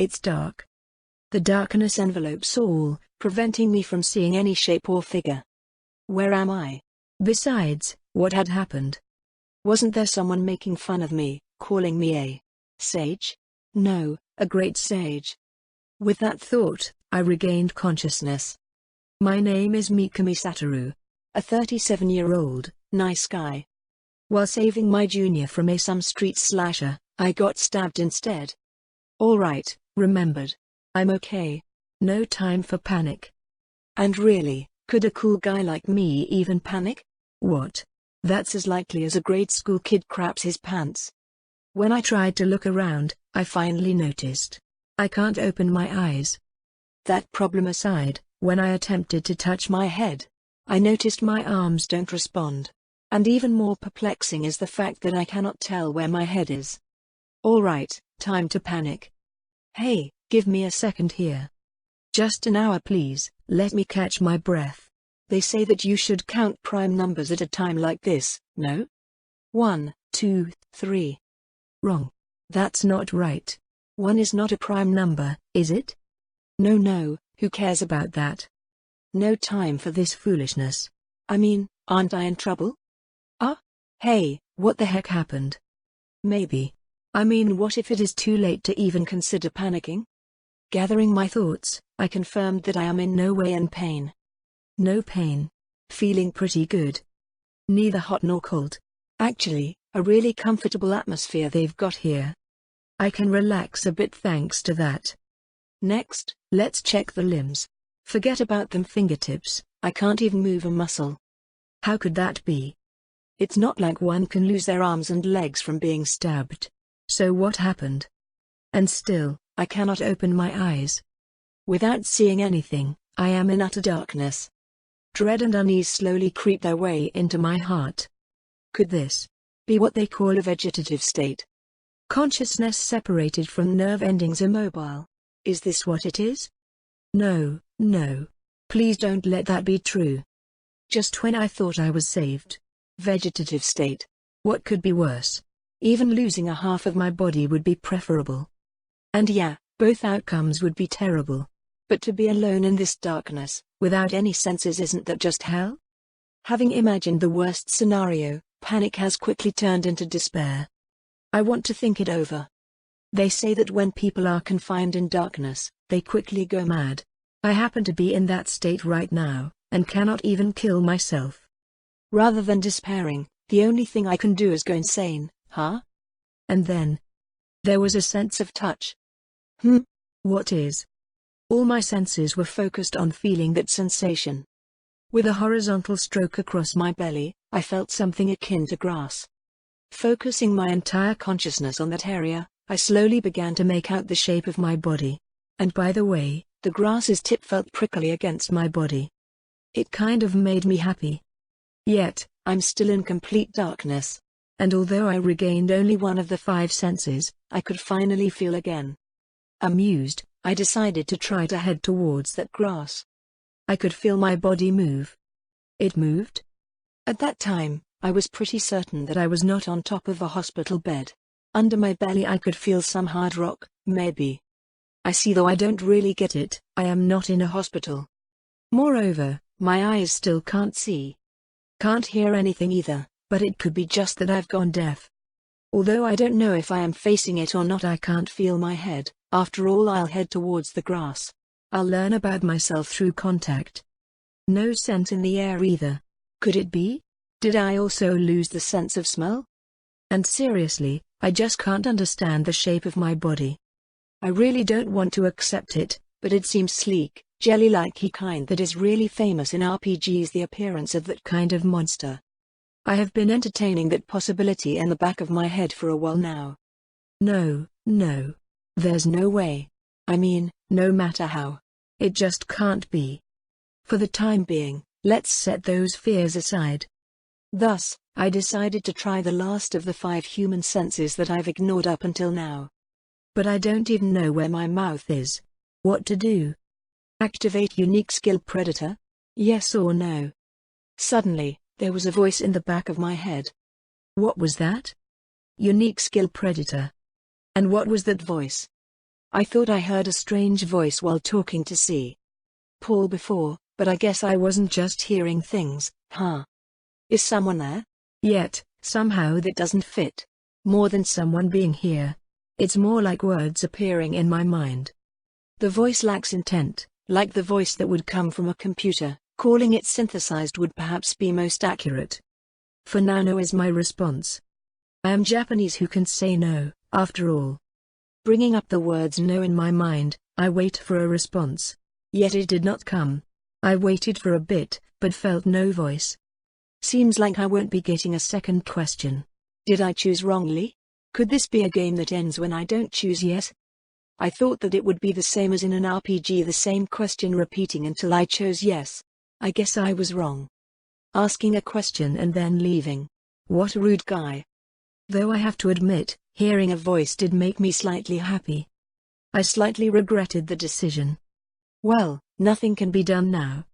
It's dark. The darkness envelopes all, preventing me from seeing any shape or figure. Where am I? Besides, what had happened? Wasn't there someone making fun of me, calling me a sage? No, a great sage. With that thought, I regained consciousness. My name is Mikami Satoru. A 37-year-old, nice guy. While saving my junior from some street slasher, I got stabbed instead. Alright, remembered. I'm okay. No time for panic. And really, could a cool guy like me even panic? What? That's as likely as a grade school kid craps his pants. When I tried to look around, I finally noticed I can't open my eyes. That problem aside, when I attempted to touch my head, I noticed my arms don't respond. And even more perplexing is the fact that I cannot tell where my head is. Alright, time to panic. Hey, give me a second here. Just an hour please, let me catch my breath. They say that you should count prime numbers at a time like this, no? 1, 2, 3. Wrong. That's not right. 1 is not a prime number, is it? No, who cares about that? No time for this foolishness. I mean, aren't I in trouble? Hey, what the heck happened? Maybe. I mean, what if it is too late to even consider panicking? Gathering my thoughts, I confirmed that I am in no way in pain. No pain. Feeling pretty good. Neither hot nor cold. Actually, a really comfortable atmosphere they've got here. I can relax a bit thanks to that. Next, let's check the limbs. Forget about them fingertips, I can't even move a muscle. How could that be? It's not like one can lose their arms and legs from being stabbed. So what happened? And still, I cannot open my eyes. Without seeing anything, I am in utter darkness. Dread and unease slowly creep their way into my heart. Could this be what they call a vegetative state? Consciousness separated from nerve endings immobile. Is this what it is? No. Please don't let that be true. Just when I thought I was saved. Vegetative state. What could be worse? Even losing a half of my body would be preferable. And yeah, both outcomes would be terrible. But to be alone in this darkness, without any senses, isn't that just hell? Having imagined the worst scenario, panic has quickly turned into despair. I want to think it over. They say that when people are confined in darkness, they quickly go mad. I happen to be in that state right now, and cannot even kill myself. Rather than despairing, the only thing I can do is go insane, huh? And then there was a sense of touch. What is? All my senses were focused on feeling that sensation. With a horizontal stroke across my belly, I felt something akin to grass. Focusing my entire consciousness on that area, I slowly began to make out the shape of my body. And by the way, the grass's tip felt prickly against my body. It kind of made me happy. Yet, I'm still in complete darkness. And although I regained only one of the 5 senses, I could finally feel again. Amused, I decided to try to head towards that grass. I could feel my body move. It moved? At that time, I was pretty certain that I was not on top of a hospital bed. Under my belly I could feel some hard rock, maybe. I see, though I don't really get it, I am not in a hospital. Moreover, my eyes still can't see. Can't hear anything either, but it could be just that I've gone deaf. Although I don't know if I am facing it or not, I can't feel my head. After all, I'll head towards the grass. I'll learn about myself through contact. No scent in the air either. Could it be? Did I also lose the sense of smell? And seriously, I just can't understand the shape of my body. I really don't want to accept it, but it seems sleek, jelly-like kind that is really famous in RPGs, the appearance of that kind of monster. I have been entertaining that possibility in the back of my head for a while now. No. There's no way. I mean, no matter how. It just can't be. For the time being, let's set those fears aside. Thus, I decided to try the last of the 5 human senses that I've ignored up until now. But I don't even know where my mouth is. What to do? Activate unique skill Predator? Yes or no? Suddenly, there was a voice in the back of my head. What was that? Unique skill Predator. And what was that voice? I thought I heard a strange voice while talking to C. Paul before, but I guess I wasn't just hearing things, huh? Is someone there? Yet, somehow that doesn't fit. More than someone being here. It's more like words appearing in my mind. The voice lacks intent, like the voice that would come from a computer. Calling it synthesized would perhaps be most accurate. For now, no is my response. I am Japanese who can say no, after all. Bringing up the words no in my mind, I wait for a response. Yet it did not come. I waited for a bit, but felt no voice. Seems like I won't be getting a second question. Did I choose wrongly? Could this be a game that ends when I don't choose yes? I thought that it would be the same as in an RPG, the same question repeating until I chose yes. I guess I was wrong. Asking a question and then leaving. What a rude guy. Though I have to admit, hearing a voice did make me slightly happy. I slightly regretted the decision. Well, nothing can be done now.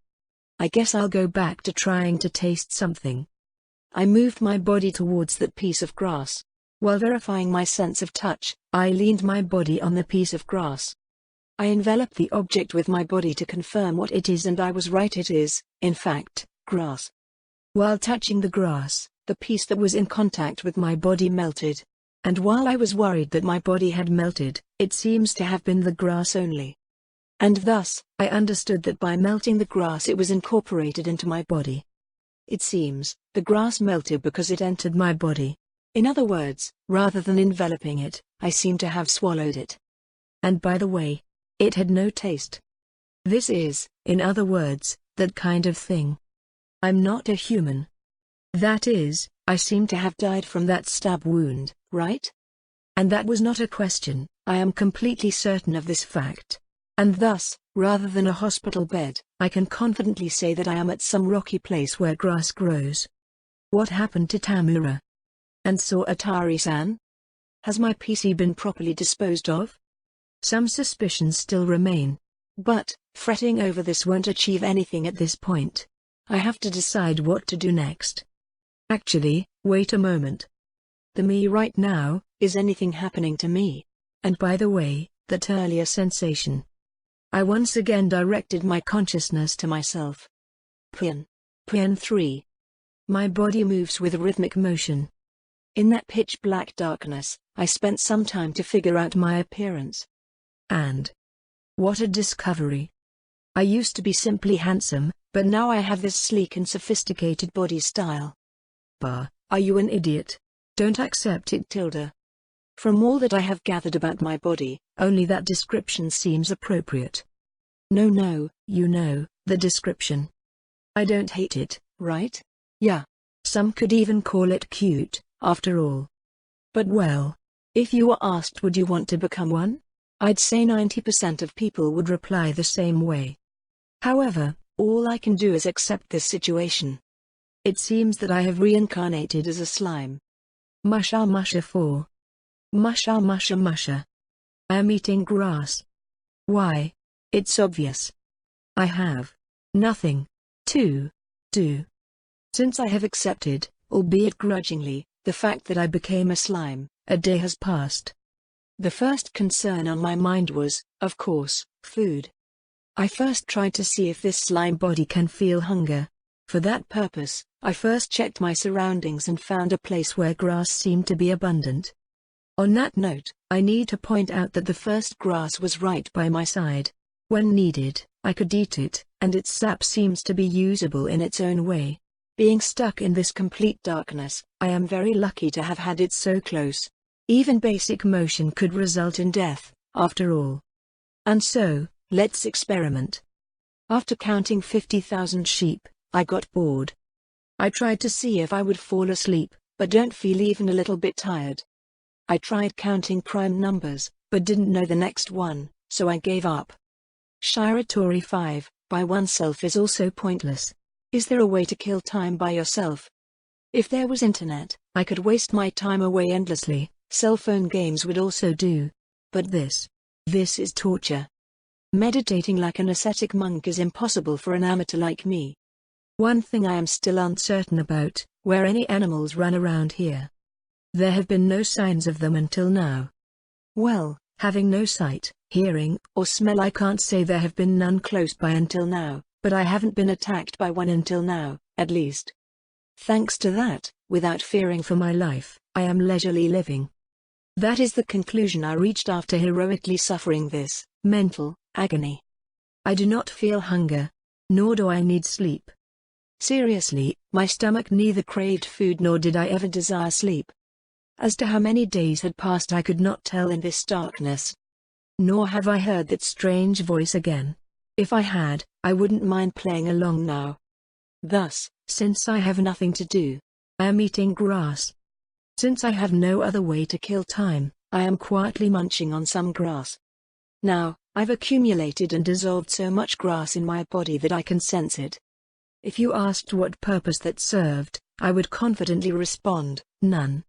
I guess I'll go back to trying to taste something. I moved my body towards that piece of grass. While verifying my sense of touch, I leaned my body on the piece of grass. I enveloped the object with my body to confirm what it is, and I was right, it is, in fact, grass. While touching the grass, the piece that was in contact with my body melted. And while I was worried that my body had melted, it seems to have been the grass only. And thus, I understood that by melting the grass it was incorporated into my body. It seems, the grass melted because it entered my body. In other words, rather than enveloping it, I seem to have swallowed it. And by the way, it had no taste. This is, in other words, that kind of thing. I'm not a human. That is, I seem to have died from that stab wound, right? And that was not a question, I am completely certain of this fact. And thus, rather than a hospital bed, I can confidently say that I am at some rocky place where grass grows. What happened to Tamura? And so Atari-san? Has my PC been properly disposed of? Some suspicions still remain. But, fretting over this won't achieve anything at this point. I have to decide what to do next. Actually, wait a moment. The me right now, is anything happening to me? And by the way, that earlier sensation. I once again directed my consciousness to myself. Pien. Pien 3. My body moves with rhythmic motion. In that pitch-black darkness, I spent some time to figure out my appearance. And what a discovery. I used to be simply handsome, but now I have this sleek and sophisticated body style. Bah, are you an idiot? Don't accept it, Tilda. From all that I have gathered about my body, only that description seems appropriate. No, you know, the description. I don't hate it, right? Yeah. Some could even call it cute, after all. But well, if you were asked would you want to become one? I'd say 90% of people would reply the same way. However, all I can do is accept this situation. It seems that I have reincarnated as a slime. Musha musha 4. Musha musha musha. I am eating grass. Why? It's obvious. I have nothing to do. Since I have accepted, albeit grudgingly, the fact that I became a slime, a day has passed. The first concern on my mind was, of course, food. I first tried to see if this slime body can feel hunger. For that purpose, I first checked my surroundings and found a place where grass seemed to be abundant. On that note, I need to point out that the first grass was right by my side. When needed, I could eat it, and its sap seems to be usable in its own way. Being stuck in this complete darkness, I am very lucky to have had it so close. Even basic motion could result in death, after all. And so, let's experiment. After counting 50,000 sheep, I got bored. I tried to see if I would fall asleep, but don't feel even a little bit tired. I tried counting prime numbers, but didn't know the next one, so I gave up. Shiratori 5, by oneself is also pointless. Is there a way to kill time by yourself? If there was internet, I could waste my time away endlessly, cell phone games would also do. But this is torture. Meditating like an ascetic monk is impossible for an amateur like me. One thing I am still uncertain about, where any animals run around here. There have been no signs of them until now. Well, Having no sight, hearing, or smell, I can't say there have been none close by until now, but I haven't been attacked by one until now, at least. Thanks to that, without fearing for my life, I am leisurely living. That is the conclusion I reached after heroically suffering this mental agony. I do not feel hunger, nor do I need sleep. Seriously, my stomach neither craved food nor did I ever desire sleep. As to how many days had passed I could not tell in this darkness. Nor have I heard that strange voice again. If I had, I wouldn't mind playing along now. Thus, since I have nothing to do, I am eating grass. Since I have no other way to kill time, I am quietly munching on some grass. Now, I've accumulated and dissolved so much grass in my body that I can sense it. If you asked what purpose that served, I would confidently respond, none.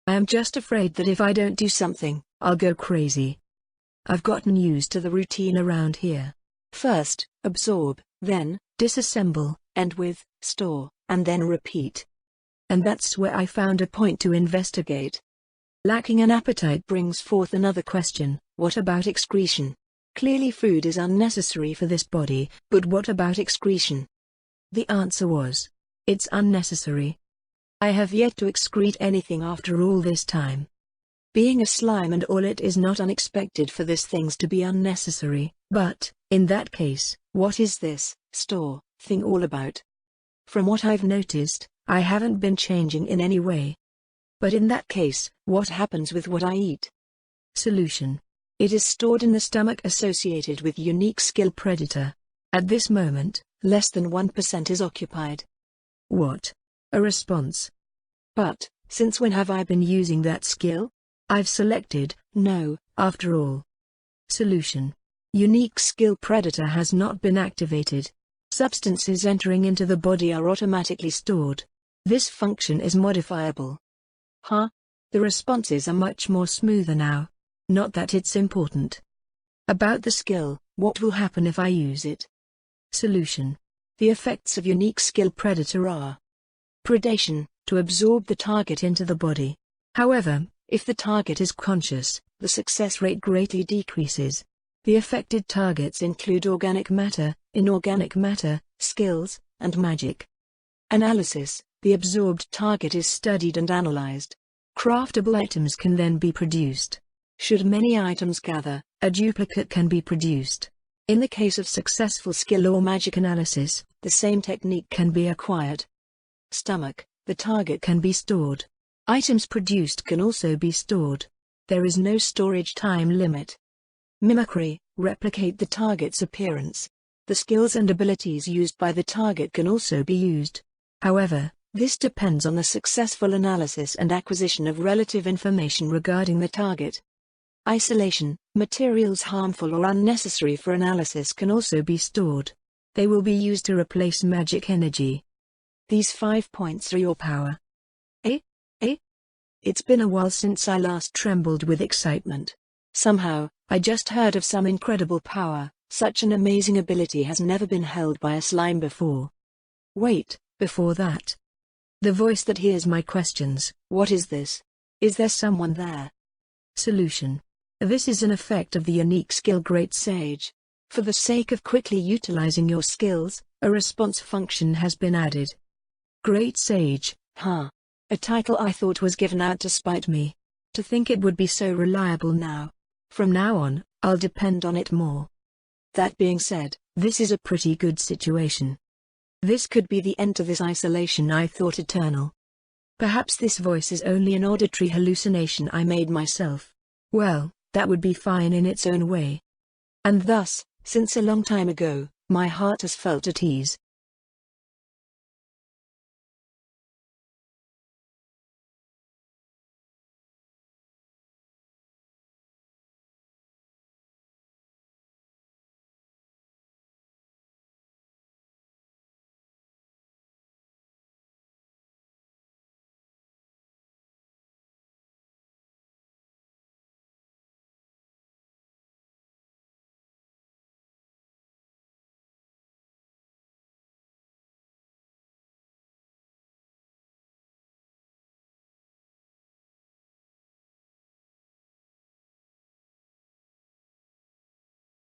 I am just afraid that if I don't do something, I'll go crazy. I've gotten used to the routine around here. First, absorb, then, disassemble, end with, store, and then repeat. And that's where I found a point to investigate. Lacking an appetite brings forth another question: what about excretion? Clearly food is unnecessary for this body, but what about excretion? The answer was, it's unnecessary. I have yet to excrete anything after all this time. Being a slime and all, it is not unexpected for these things to be unnecessary, but, in that case, what is this store thing all about? From what I've noticed, I haven't been changing in any way. But in that case, what happens with what I eat? Solution: it is stored in the stomach associated with unique skill predator. At this moment, less than 1% is occupied. What? A response. But, since when have I been using that skill? I've selected no, after all. Solution: unique skill predator has not been activated. Substances entering into the body are automatically stored. This function is modifiable. Huh? The responses are much more smoother now. Not that it's important. About the skill, what will happen if I use it? Solution: the effects of unique skill predator are predation, to absorb the target into the body. However, if the target is conscious, the success rate greatly decreases. The affected targets include organic matter, inorganic matter, skills, and magic. Analysis: the absorbed target is studied and analyzed. Craftable items can then be produced. Should many items gather, a duplicate can be produced. In the case of successful skill or magic analysis, the same technique can be acquired. Stomach: the target can be stored. Items produced can also be stored. There is no storage time limit. Mimicry: replicate the target's appearance. The skills and abilities used by the target can also be used. However, this depends on the successful analysis and acquisition of relative information regarding the target. Isolation: materials harmful or unnecessary for analysis can also be stored. They will be used to replace magic energy. These 5 points are your power. Eh? It's been a while since I last trembled with excitement. Somehow, I just heard of some incredible power. Such an amazing ability has never been held by a slime before. Wait, before that. The voice that hears my questions: what is this? Is there someone there? Solution: this is an effect of the unique skill Great Sage. For the sake of quickly utilizing your skills, a response function has been added. Great Sage, huh? A title I thought was given out to spite me. To think it would be so reliable now. From now on, I'll depend on it more. That being said, this is a pretty good situation. This could be the end to this isolation I thought eternal. Perhaps this voice is only an auditory hallucination I made myself. Well, that would be fine in its own way. And thus, since a long time ago, my heart has felt at ease.